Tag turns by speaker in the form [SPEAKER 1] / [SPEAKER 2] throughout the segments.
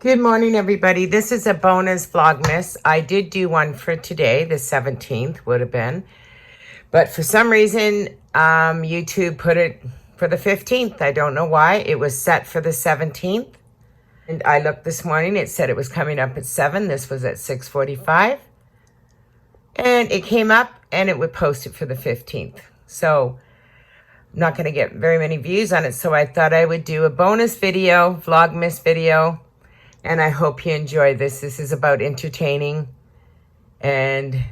[SPEAKER 1] Good morning, everybody. This is a bonus Vlogmas. I did do one for today, the 17th would have been. But for some reason, YouTube put it for the 15th. I don't know why. It was set for the 17th. And I looked this morning. It said it was coming up at 7. This was at 6:45. And it came up and it would post it for the 15th. So I'm not going to get very many views on it. So I thought I would do a bonus video, Vlogmas video. And I hope you enjoy this. This is about entertaining and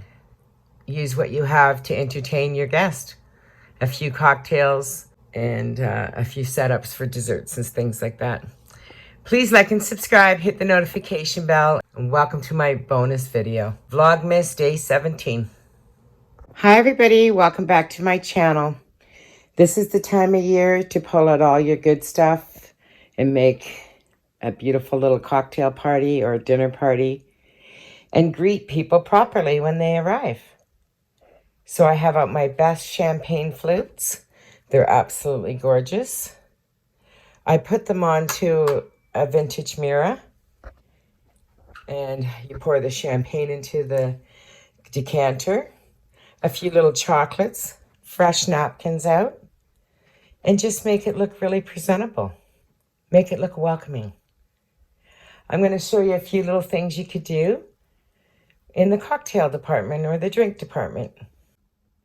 [SPEAKER 1] use what you have to entertain your guest. A few cocktails and a few setups for desserts and things like that. Please like and subscribe, hit the notification bell, and welcome to my bonus video. Vlogmas Day 17. Hi everybody, welcome back to my channel. This is the time of year to pull out all your good stuff and make a beautiful little cocktail party or a dinner party and greet people properly when they arrive. So I have out my best champagne flutes. They're absolutely gorgeous. I put them onto a vintage mirror and you pour the champagne into the decanter, a few little chocolates, fresh napkins out, and just make it look really presentable. Make it look welcoming. I'm going to show you a few little things you could do in the cocktail department or the drink department.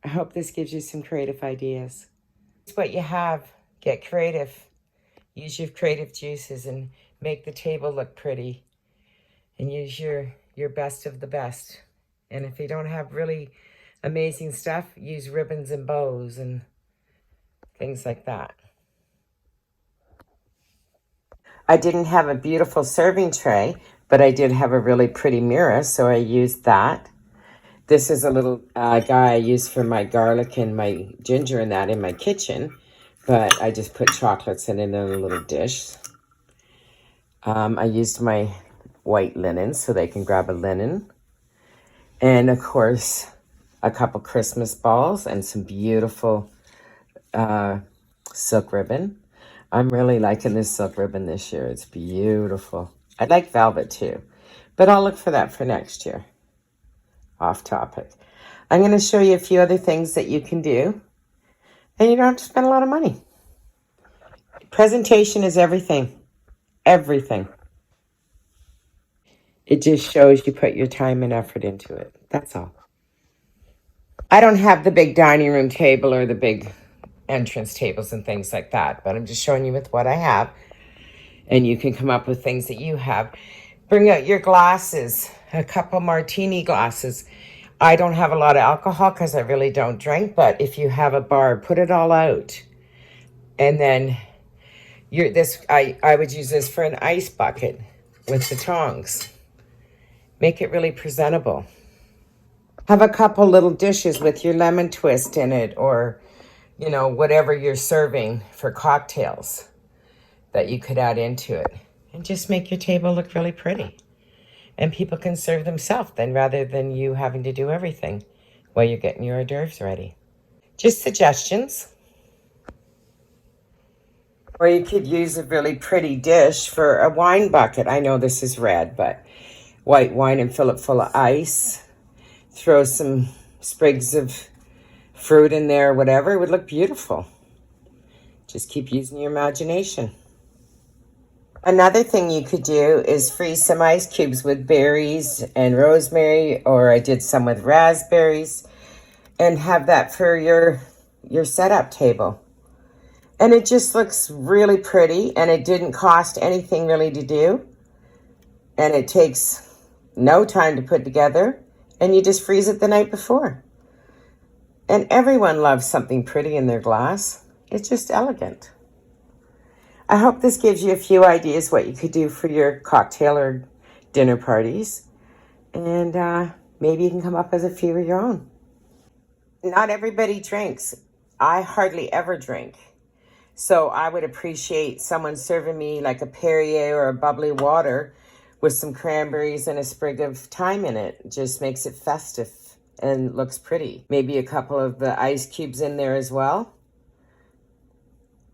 [SPEAKER 1] I hope this gives you some creative ideas. It's what you have. Get creative. Use your creative juices and make the table look pretty. And use your best of the best. And if you don't have really amazing stuff, use ribbons and bows and things like that. I didn't have a beautiful serving tray, but I did have a really pretty mirror, so I used that. This is a little guy I use for my garlic and my ginger and that in my kitchen, but I just put chocolates in a little dish. I used my white linen so they can grab a linen. And of course, a couple Christmas balls and some beautiful silk ribbon. I'm really liking this silk ribbon this year. It's beautiful. I like velvet too, but I'll look for that for next year. Off topic. I'm going to show you a few other things that you can do, and you don't have to spend a lot of money. Presentation is everything. Everything. It just shows you put your time and effort into it. That's all. I don't have the big dining room table or the big entrance tables and things like that, but I'm just showing you with what I have, and you can come up with things that you have. Bring out your glasses, a couple martini glasses. I don't have a lot of alcohol because I really don't drink, but if you have a bar, put it all out. And then I would use this for an ice bucket with the tongs. Make it really presentable. Have a couple little dishes with your lemon twist in it, or you know, whatever you're serving for cocktails that you could add into it. And just make your table look really pretty. And people can serve themselves then, rather than you having to do everything while you're getting your hors d'oeuvres ready. Just suggestions. Or you could use a really pretty dish for a wine bucket. I know this is red, but white wine and fill it full of ice. Throw some sprigs of fruit in there, whatever. It would look beautiful. Just keep using your imagination. Another thing you could do is freeze some ice cubes with berries and rosemary, or I did some with raspberries, and have that for your setup table. And it just looks really pretty, and it didn't cost anything really to do. And it takes no time to put together, and you just freeze it the night before. And everyone loves something pretty in their glass. It's just elegant. I hope this gives you a few ideas what you could do for your cocktail or dinner parties. And maybe you can come up with a few of your own. Not everybody drinks. I hardly ever drink. So I would appreciate someone serving me like a Perrier or a bubbly water with some cranberries and a sprig of thyme in it. It just makes it festive and looks pretty. Maybe a couple of the ice cubes in there as well.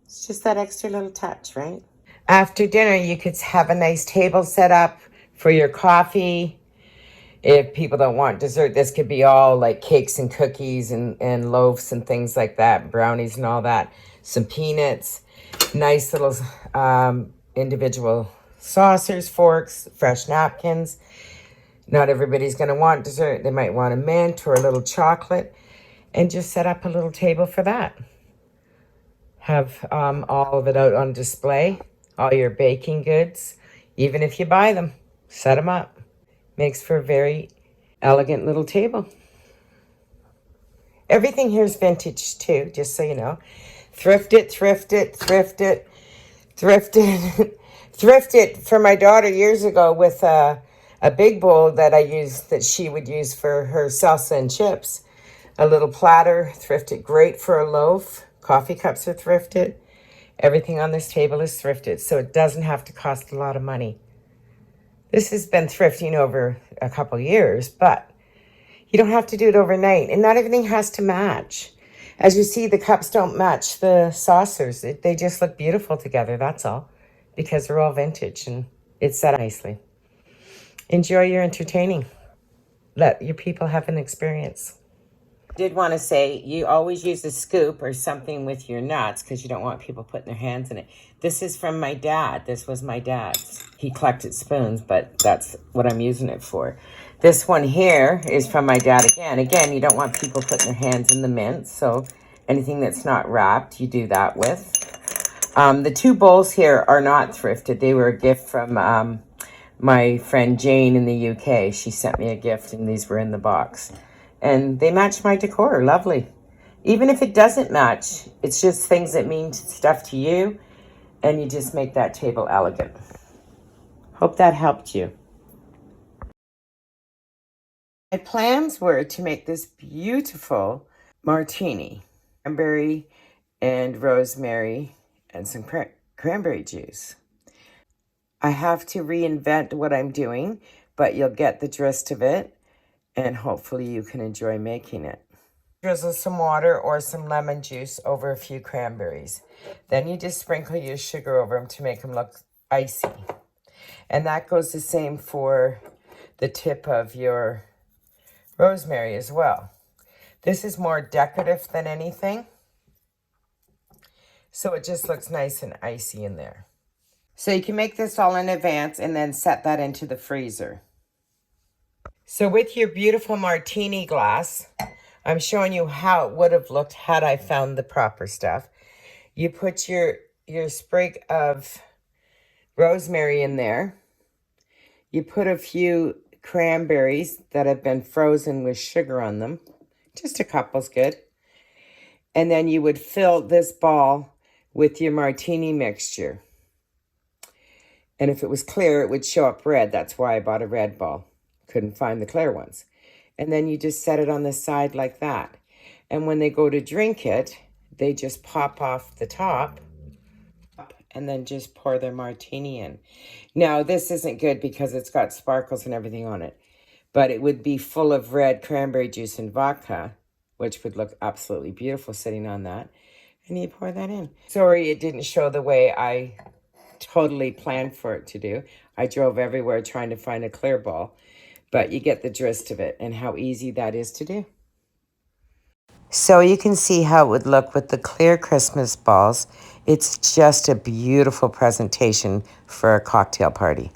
[SPEAKER 1] It's just that extra little touch, right? After dinner, you could have a nice table set up for your coffee. If people don't want dessert, this could be all like cakes and cookies and loaves and things like that, brownies and all that. Some peanuts, nice little individual saucers, forks, fresh napkins. Not everybody's going to want dessert. They might want a mint or a little chocolate, and just set up a little table for that. Have all of it out on display, all your baking goods, even if you buy them, set them up. Makes for a very elegant little table. Everything here is vintage too, just so you know. Thrift it, thrift it, thrift it, thrift it. Thrift it for my daughter years ago with a big bowl that I used, that she would use for her salsa and chips. A little platter, thrifted, great for a loaf. Coffee cups are thrifted. Everything on this table is thrifted, so it doesn't have to cost a lot of money. This has been thrifting over a couple years, but you don't have to do it overnight, and not everything has to match. As you see, the cups don't match the saucers. They just look beautiful together, that's all, because they're all vintage and it's set up nicely. Enjoy your entertaining. Let your people have an experience. Did want to say, you always use a scoop or something with your nuts because you don't want people putting their hands in it. This is from my dad. This was my dad's. He collected spoons, but that's what I'm using it for. This one here is from my dad again. Again, you don't want people putting their hands in the mince, so anything that's not wrapped, you do that with. The two bowls here are not thrifted. They were a gift from my friend Jane in the UK. She sent me a gift, and these were in the box. And they match my decor, lovely. Even if it doesn't match, it's just things that mean stuff to you, and you just make that table elegant. Hope that helped you. My plans were to make this beautiful martini, cranberry and rosemary and some cranberry juice. I have to reinvent what I'm doing, but you'll get the gist of it. And hopefully you can enjoy making it. Drizzle some water or some lemon juice over a few cranberries. Then you just sprinkle your sugar over them to make them look icy. And that goes the same for the tip of your rosemary as well. This is more decorative than anything, so it just looks nice and icy in there. So you can make this all in advance and then set that into the freezer. So with your beautiful martini glass, I'm showing you how it would have looked had I found the proper stuff. You put your sprig of rosemary in there. You put a few cranberries that have been frozen with sugar on them. Just a couple's good. And then you would fill this ball with your martini mixture. And if it was clear, it would show up red. That's why I bought a red ball. Couldn't find the clear ones. And then you just set it on the side like that. And when they go to drink it, they just pop off the top and then just pour their martini in. Now, this isn't good because it's got sparkles and everything on it, but it would be full of red cranberry juice and vodka, which would look absolutely beautiful sitting on that. And you pour that in. Sorry, it didn't show the way I totally planned for it to do. I drove everywhere trying to find a clear ball. But you get the gist of it and how easy that is to do. So you can see how it would look with the clear Christmas balls. It's just a beautiful presentation for a cocktail party.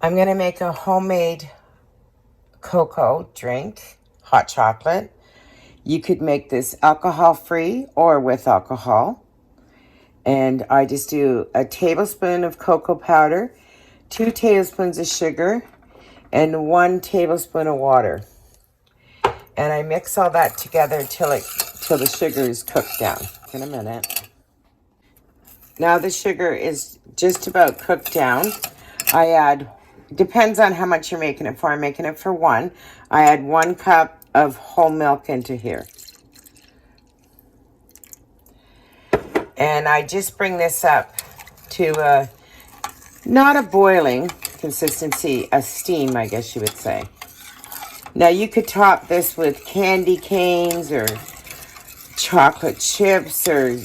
[SPEAKER 1] I'm going to make a homemade cocoa drink, hot chocolate. You could make this alcohol-free or with alcohol. And I just do a tablespoon of cocoa powder, 2 tablespoons of sugar, and 1 tablespoon of water. And I mix all that together till the sugar is cooked down. In a minute. Now the sugar is just about cooked down. I add, depends on how much you're making it for. I'm making it for 1. I add 1 cup of whole milk into here. And I just bring this up to not a boiling consistency, a steam, I guess you would say. Now you could top this with candy canes or chocolate chips or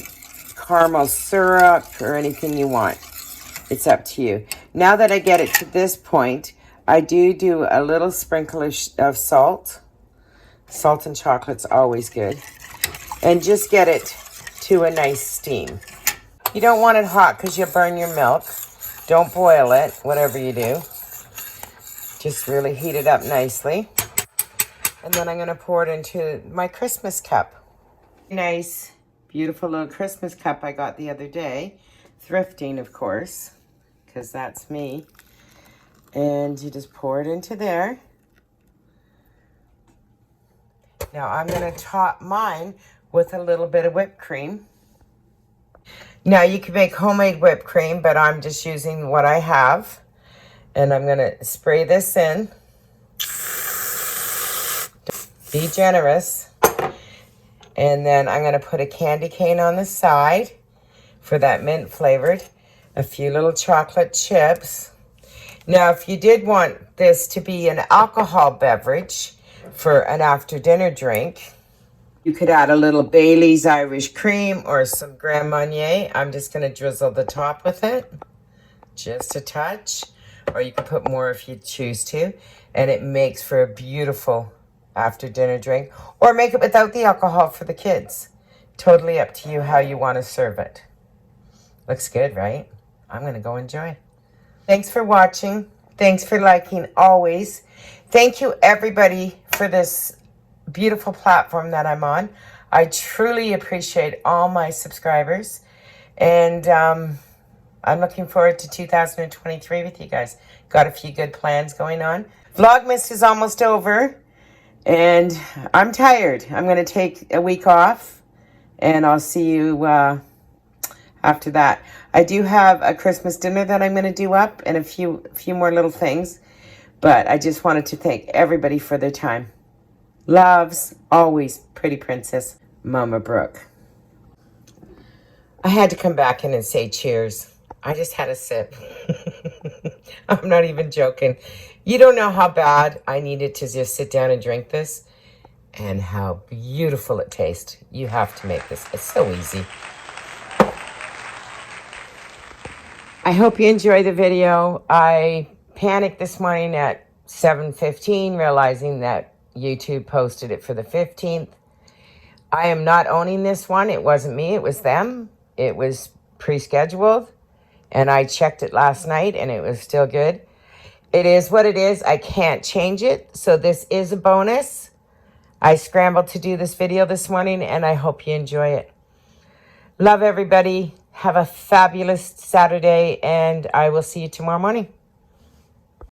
[SPEAKER 1] caramel syrup or anything you want. It's up to you. Now that I get it to this point, I do a little sprinkle of salt. Salt and chocolate's always good. And just get it to a nice steam. You don't want it hot because you'll burn your milk. Don't boil it, whatever you do. Just really heat it up nicely. And then I'm going to pour it into my Christmas cup. Nice, beautiful little Christmas cup I got the other day. Thrifting, of course, because that's me. And you just pour it into there. Now I'm going to top mine with a little bit of whipped cream. Now you can make homemade whipped cream, but I'm just using what I have. And I'm going to spray this in. Be generous. And then I'm going to put a candy cane on the side for that mint flavored. A few little chocolate chips. Now, if you did want this to be an alcohol beverage for an after dinner drink, you could add a little Bailey's Irish cream or some Grand Marnier. I'm just going to drizzle the top with it. Just a touch. Or you can put more if you choose to. And it makes for a beautiful after dinner drink. Or make it without the alcohol for the kids. Totally up to you how you want to serve it. Looks good, right? I'm going to go enjoy. Thanks for watching. Thanks for liking always. Thank you everybody for this beautiful platform that I'm on. I truly appreciate all my subscribers. And I'm looking forward to 2023 with you guys. Got a few good plans going on. Vlogmas is almost over. And I'm tired. I'm going to take a week off. And I'll see you after that. I do have a Christmas dinner that I'm going to do up. And a few more little things. But I just wanted to thank everybody for their time. Loves, always, Pretty Princess, Mama Brooke. I had to come back in and say cheers. I just had a sip. I'm not even joking. You don't know how bad I needed to just sit down and drink this and how beautiful it tastes. You have to make this. It's so easy. I hope you enjoy the video. I panicked this morning at 7:15, realizing that YouTube posted it for the 15th. I am not owning this one. It wasn't me. It was them. It was pre-scheduled. And I checked it last night and it was still good. It is what it is. I can't change it. So this is a bonus. I scrambled to do this video this morning and I hope you enjoy it. Love everybody. Have a fabulous Saturday and I will see you tomorrow morning.